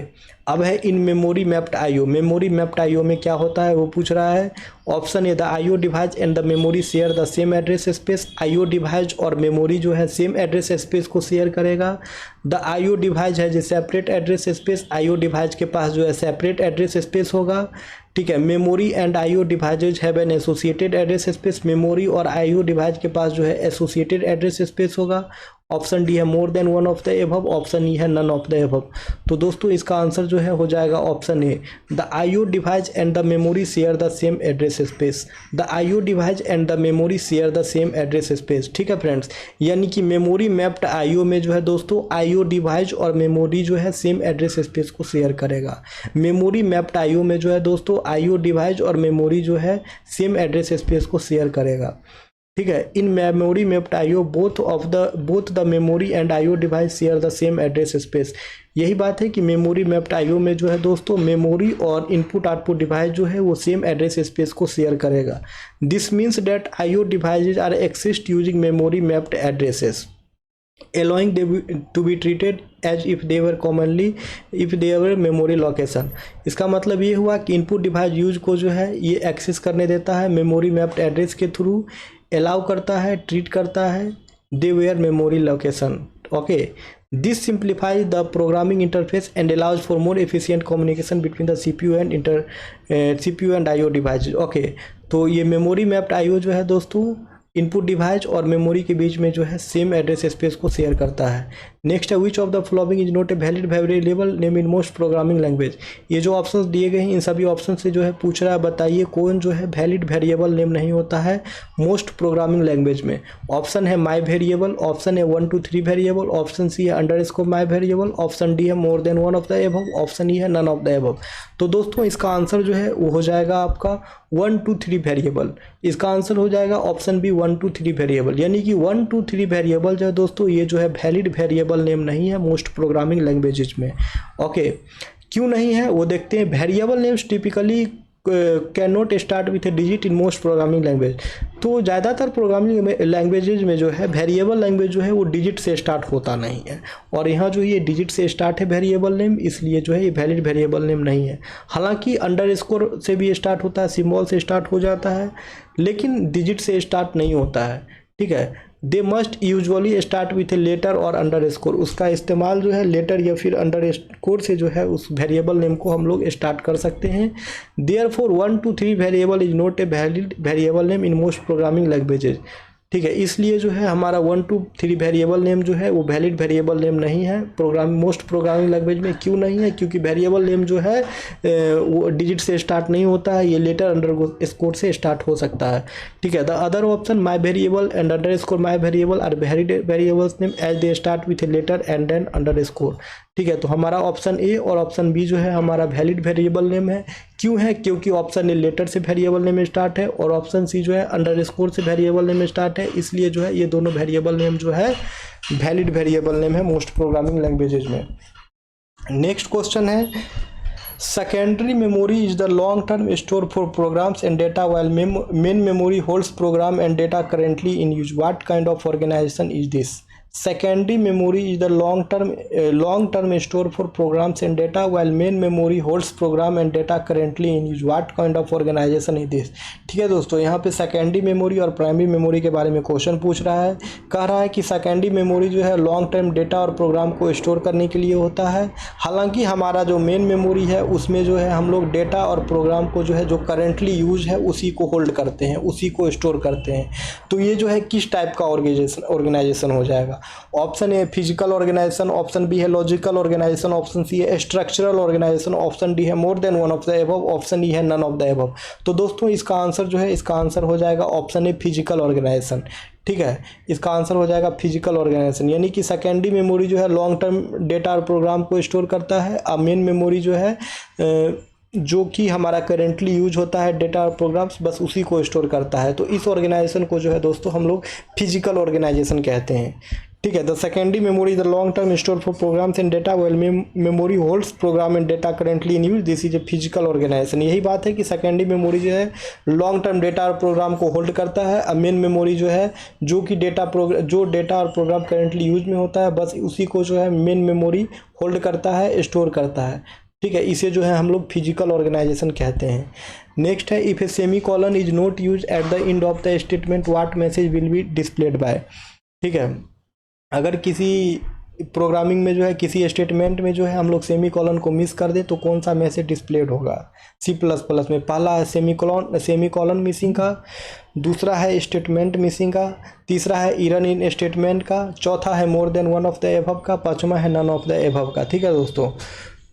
अब है in memory mapped IO। Memory mapped IO में क्या होता है वो पूछ रहा है। Option A, the IO device and the memory share the same address space. IO device और मेमोरी जो है सेम एड्रेस स्पेस को शेयर करेगा। द IO डिवाइस है जो separate address space. IO device के पास जो है सेपरेट एड्रेस स्पेस होगा। ठीक है, memory and IO devices have an associated address space. Memory और IO डिवाइस के पास जो है एसोसिएटेड एड्रेस स्पेस होगा। ऑप्शन डी है more than one of the above, option E है नन ऑफ द एबव। तो दोस्तों इसका आंसर जो है हो जाएगा option A, the IO device and the memory share the same address space. The IO device and the memory share the same address space. ठीक है फ्रेंड्स, यानी कि मेमोरी मैप्ड IO में जो है दोस्तों IO डिवाइस और मेमोरी जो है सेम एड्रेस स्पेस को शेयर करेगा। मेमोरी मैप्ड IO में जो है दोस्तों IO डिवाइस और मेमोरी जो है सेम एड्रेस स्पेस को शेयर करेगा। ठीक है, in memory mapped IO both the memory and IO device share the same address space. यही बात है कि मेमोरी मैप्ड IO में जो है दोस्तों मेमोरी और इनपुट आउटपुट डिवाइस जो है वो सेम एड्रेस स्पेस को शेयर करेगा। This means that IO devices are exist using memory mapped addresses allowing them to be treated as if they were memory location। इसका मतलब ये हुआ कि इनपुट डिवाइस यूज को जो है ये एक्सेस करने देता है मेमोरी मैप्ड एड्रेस के थ्रू, अलाउ करता है, ट्रीट करता है they were memory location. Okay, this simplifies the programming interface and allows for more efficient communication between the CPU and IO device. Okay, तो ये मेमोरी मैप्ड IO जो है दोस्तों इनपुट डिवाइस और मेमोरी के बीच में जो है सेम एड्रेस स्पेस को शेयर करता है। नेक्स्ट है which of the following is not a valid variable name in most programming language. ये जो ऑप्शंस दिए गए हैं इन सभी ऑप्शन से जो है पूछ रहा है बताइए कौन जो है वैलिड वेरिएबल नेम नहीं होता है मोस्ट प्रोग्रामिंग लैंग्वेज में। ऑप्शन है माई वेरिएबल, ऑप्शन है 1 2 3 वेरिएबल, ऑप्शन सी है अंडरस्कोर माई वेरिएबल, ऑप्शन डी है more than one of the above, option E है नन ऑफ द एबव। तो दोस्तों इसका आंसर जो है वो हो जाएगा आपका 1 2 3 वेरिएबल। इसका आंसर हो जाएगा ऑप्शन बी 1 2 3 वेरिएबल, यानी कि 1 2 3 वेरिएबल जो है दोस्तों ये जो है वैलिड वेरिएबल नेम नहीं है मोस्ट प्रोग्रामिंग लैंग्वेजेज में। ओके, क्यों नहीं है वो देखते हैं। Variable names typically can not start with A digit in most programming language. तो ज़्यादातर प्रोग्रामिंग लैंग्वेजेज में जो है वेरिएबल लैंग्वेज जो है वो डिजिट से स्टार्ट होता नहीं है, और यहाँ जो ये डिजिट से स्टार्ट है वेरिएबल नेम, इसलिए जो है ये वैलिड वेरिएबल नेम नहीं है। हालांकि अंडरस्कोर से भी स्टार्ट होता है, सिंबल से स्टार्ट हो जाता है, लेकिन डिजिट से स्टार्ट नहीं होता है। ठीक है, they must usually start with a letter और अंडरस्कोर। उसका इस्तेमाल जो है लेटर या फिर अंडरस्कोर से जो है उस वेरिएबल नेम को हम लोग स्टार्ट कर सकते हैं। Therefore 1 2 3 variable is not a valid variable name in most programming languages. ठीक है, इसलिए जो है हमारा 1 to 3 वेरिएबल नेम जो है वो वैलिड वेरिएबल नेम नहीं है मोस्ट प्रोग्रामिंग लैंग्वेज में। क्यों नहीं है? क्योंकि वेरिएबल नेम जो है वो डिजिट से स्टार्ट नहीं होता है, ये लेटर अंडर स्कोर से स्टार्ट हो सकता है। ठीक है, the other option my variable and underscore my variable are valid variables name as they start with a letter and then underscore. ठीक है, तो हमारा ऑप्शन ए और ऑप्शन बी जो है हमारा वैलिड वेरिएबल नेम है। क्यों है? क्योंकि ऑप्शन ए लेटर से वेरिएबल नेम स्टार्ट है और ऑप्शन सी जो है अंडर स्कोर से वेरिएबल नेम स्टार्ट है, इसलिए जो है ये दोनों वेरिएबल नेम जो है वैलिड वेरिएबल नेम है मोस्ट प्रोग्रामिंग लैंग्वेजेज में। नेक्स्ट क्वेश्चन है, secondary memory is the long term store for programs and data while main memory holds program and data currently in use. What kind of organisation is this? Secondary memory is the long-term store for programs and data while main memory holds program and data currently in use. What kind of organization is this? ठीक है दोस्तों, यहाँ पे secondary memory और primary memory के बारे में question पूछ रहा है। कह रहा है कि सेकेंडरी मेमोरी जो है लॉन्ग टर्म डेटा और प्रोग्राम को स्टोर करने के लिए होता है, हालांकि हमारा जो मेन मेमोरी है उसमें जो है हम लोग डेटा और प्रोग्राम को जो है जो करेंटली यूज है उसी को होल्ड करते हैं, उसी को स्टोर करते हैं। तो ये जो है किस टाइप का ऑर्गेनाइजेशन हो जाएगा? Option A physical organisation, option B है लॉजिकल ऑर्गेनाइजेशन, ऑप्शन सी है स्ट्रक्चरल ऑर्गेनाइजेशन, ऑप्शन डी है more than one of the above, option E है नन ऑफ द एबव। तो दोस्तों इसका आंसर जो है, इसका आंसर हो जाएगा ऑप्शन ए फिजिकल ऑर्गेनाइजेशन। ठीक है, इसका आंसर हो जाएगा फिजिकल ऑर्गेनाइजेशन, यानी कि सेकेंडरी मेमोरी जो है लॉन्ग टर्म डेटा और प्रोग्राम को स्टोर करता है और मेन मेमोरी जो है जो कि हमारा करेंटली यूज होता है डेटा और प्रोग्राम्स, बस उसी को स्टोर करता है। तो इस ऑर्गेनाइजेशन को जो है दोस्तों हम लोग फिजिकल ऑर्गेनाइजेशन कहते हैं। ठीक है, the secondary memory the long term store for programs and data well memory holds program and data currently in use, this is a physical organisation. यही बात है कि सेकेंडरी मेमोरी जो है लॉन्ग टर्म डेटा और प्रोग्राम को hold करता है और मेन मेमोरी जो है जो कि डेटा और प्रोग्राम करेंटली यूज में होता है, बस उसी को जो है मेन मेमोरी होल्ड करता है, स्टोर करता है। ठीक है, इसे जो है हम लोग फिजिकल ऑर्गेनाइजेशन कहते हैं। नेक्स्ट है, if a semicolon is not use eight the end of the statement what message will be displayed bye. ठीक है, अगर किसी प्रोग्रामिंग में जो है किसी स्टेटमेंट में जो है हम लोग सेमी कॉलन को मिस कर दें तो कौन सा मैसेज डिस्प्लेड होगा? C++ में पहला है सेमी कॉलन मिसिंग का, दूसरा है स्टेटमेंट मिसिंग का, तीसरा है इरर इन स्टेटमेंट का, चौथा है more than one of the above का, पांचवा है नन ऑफ द एबव का। ठीक है दोस्तों,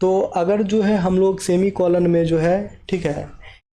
तो अगर जो है हम लोग सेमी कॉलन में जो है, ठीक है,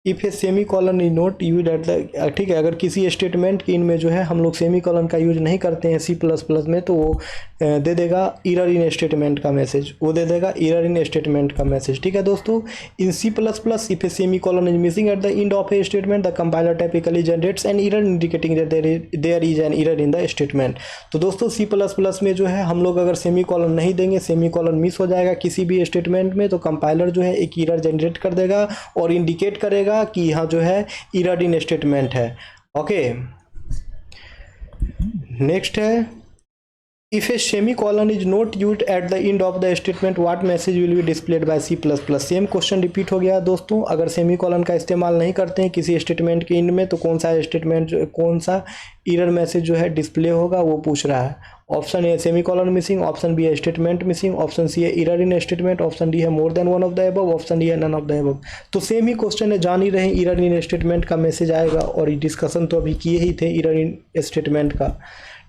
if a semicolon is not use at the, ठीक है, अगर किसी स्टेटमेंट की इनमें जो है हम लोग सेमी कॉलन का यूज नहीं करते हैं C++ में, तो वो दे देगा इरर इन स्टेटमेंट का मैसेज, वो दे देगा इरर इन स्टेटमेंट का मैसेज। ठीक है दोस्तों, in C++ if a semicolon is missing at the end of a statement the compiler typically generates an error indicating that there is an error in the statement. तो दोस्तों C++ में जो है हम लोग अगर सेमी कॉलन नहीं देंगे, सेमी कॉलन मिस हो जाएगा किसी भी स्टेटमेंट में, तो कंपाइलर जो है एक इरर जनरेट कर देगा और इंडिकेट करेगा कि यहाँ जो है इरर इन स्टेटमेंट है। ओके, नेक्स्ट है, if a semicolon is not used eight the end of the statement what message will be displayed bye C++। Same question repeat हो गया दोस्तों, अगर सेमी कॉलन का इस्तेमाल नहीं करते हैं किसी स्टेटमेंट के एंड में तो कौन सा इरर मैसेज जो है डिस्प्ले होगा, वो पूछ रहा है। Option A semicolon missing, option B है स्टेटमेंट मिसिंग, ऑप्शन सी है error in statement, option D है more than one of the above, option D है नन ऑफ द एबव। तो सेम ही क्वेश्चन है, जान ही रहे इरर इन स्टेटमेंट का मैसेज आएगा और डिस्कशन तो अभी किए ही थे इरर इन स्टेटमेंट का।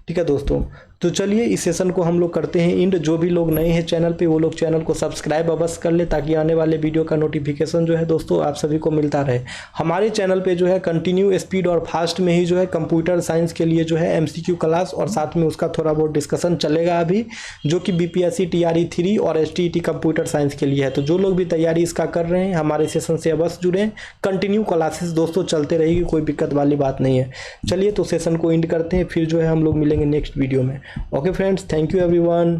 ठीक है दोस्तों, तो चलिए इस सेशन को हम लोग करते हैं एंड। जो भी लोग नए हैं चैनल पे वो लोग चैनल को सब्सक्राइब अवश्य कर ले ताकि आने वाले वीडियो का नोटिफिकेशन जो है दोस्तों आप सभी को मिलता रहे। हमारे चैनल पे जो है कंटिन्यू स्पीड और फास्ट में ही जो है कंप्यूटर साइंस के लिए जो है MCQ क्लास और साथ में उसका थोड़ा बहुत डिस्कशन चलेगा अभी, जो कि BPSC TRE 3 और STET कंप्यूटर साइंस के लिए है। तो जो लोग भी तैयारी इसका कर रहे हैं हमारे सेशन से अवश्य जुड़ें, कंटिन्यू क्लासेस दोस्तों चलते रहेगी, कोई दिक्कत वाली बात नहीं है। चलिए तो सेशन को एंड करते हैं, फिर जो है हम लोग मिलेंगे नेक्स्ट वीडियो में। Okay friends, thank you everyone.